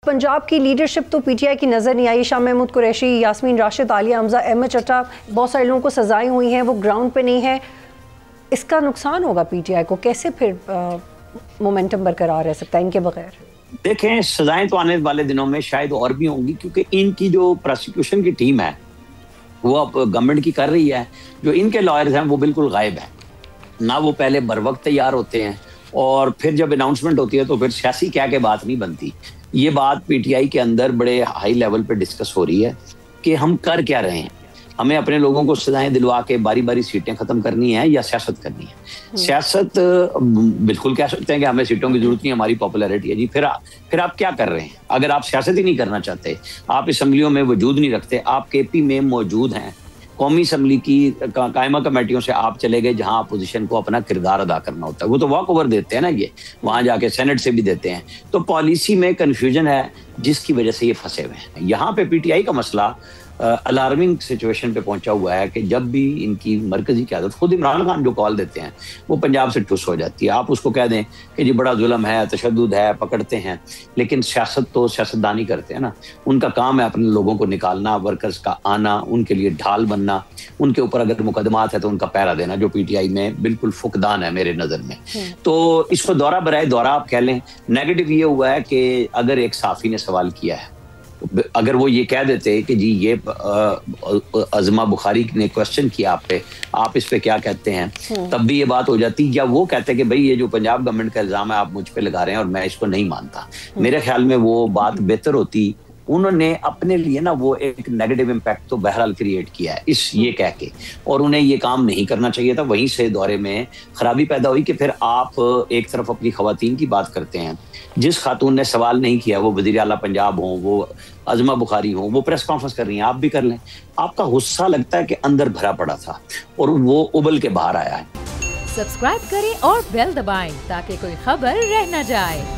पंजाब की लीडरशिप तो पीटीआई की नज़र नहीं आई। शाह महमूद कुरैशी, यास्मीन राशिद, आलिया हमजा, अहमद चट्टा, बहुत सारे लोगों को सजाएं हुई हैं, वो ग्राउंड पे नहीं है। इसका नुकसान होगा पीटीआई को, कैसे फिर मोमेंटम बरकरार रह सकता है इनके बगैर? देखें, सजाएं तो आने वाले दिनों में शायद और भी होंगी, क्योंकि इनकी जो प्रोसिक्यूशन की टीम है वो अब गवर्नमेंट की कर रही है। जो इनके लॉयर्स हैं वो बिल्कुल गायब है ना, वो पहले बर वक्त तैयार होते हैं और फिर जब अनाउंसमेंट होती है तो फिर सियासी क्या के बात नहीं बनती। ये बात पीटीआई के अंदर बड़े हाई लेवल पे डिस्कस हो रही है कि हम कर क्या रहे हैं, हमें अपने लोगों को सजाएं दिलवा के बारी बारी सीटें खत्म करनी है या सियासत करनी है। सियासत बिल्कुल कह सकते हैं कि हमें सीटों की जरूरत नहीं, हमारी पॉपुलैरिटी है जी। फिर आप क्या कर रहे हैं? अगर आप सियासत ही नहीं करना चाहते, आप असम्बलियों में वजूद नहीं रखते, आप केपी में मौजूद हैं, कौमी असम्बली की कायमा कमेटियों से आप चले गए जहां अपोजिशन को अपना किरदार अदा करना होता है, वो तो वॉक ओवर देते हैं ना, ये वहां जाके सेनेट से भी देते हैं। तो पॉलिसी में कन्फ्यूजन है जिसकी वजह से ये फंसे हुए हैं। यहाँ पे पीटीआई का मसला अलार्मिंग सिचुएशन पे पहुंचा हुआ है कि जब भी इनकी मरकजी क़यादत, खुद इमरान खान जो कॉल देते हैं वो पंजाब से ठुस हो जाती है। आप उसको कह दें कि जी बड़ा जुल्म है, तशद्दुद है, पकड़ते हैं, लेकिन सियासत तो सियासतदानी करते हैं ना। उनका काम है अपने लोगों को निकालना, वर्कर्स का आना, उनके लिए ढाल बनना, उनके ऊपर अगर मुकदमात है तो उनका पैरा देना, जो पीटीआई में बिल्कुल फुकदान है मेरे नज़र में। तो इसको दौरा बराए दौरा आप कह लें। नेगेटिव ये हुआ है कि अगर एक साफ़ी ने सवाल किया है, अगर वो ये कह देते कि जी ये अज़मा बुखारी ने क्वेश्चन किया आप पे, आप इस पे क्या कहते हैं, तब भी ये बात हो जाती। या वो कहते कि भाई ये जो पंजाब गवर्नमेंट का इल्ज़ाम है आप मुझ पे लगा रहे हैं और मैं इसको नहीं मानता, मेरे ख्याल में वो बात बेहतर होती। उन्होंने अपने लिए ना वो एक नेगेटिव इम्पैक्ट तो बहरहाल क्रिएट किया है इस ये कह के, और उन्हें ये काम नहीं करना चाहिए था। वहीं से दौरे में खराबी पैदा हुई कि फिर आप एक तरफ अपनी खवातीन की बात करते हैं, जिस खातून ने सवाल नहीं किया, वो वज़ीर आला पंजाब हो, वो अज़मा बुखारी हो, वो प्रेस कॉन्फ्रेंस कर रही हैं, आप भी कर लें। आपका गुस्सा लगता है कि अंदर भरा पड़ा था और वो उबल के बाहर आया है। सब्सक्राइब करें और बेल दबाएं ताकि कोई खबर रह न जाए।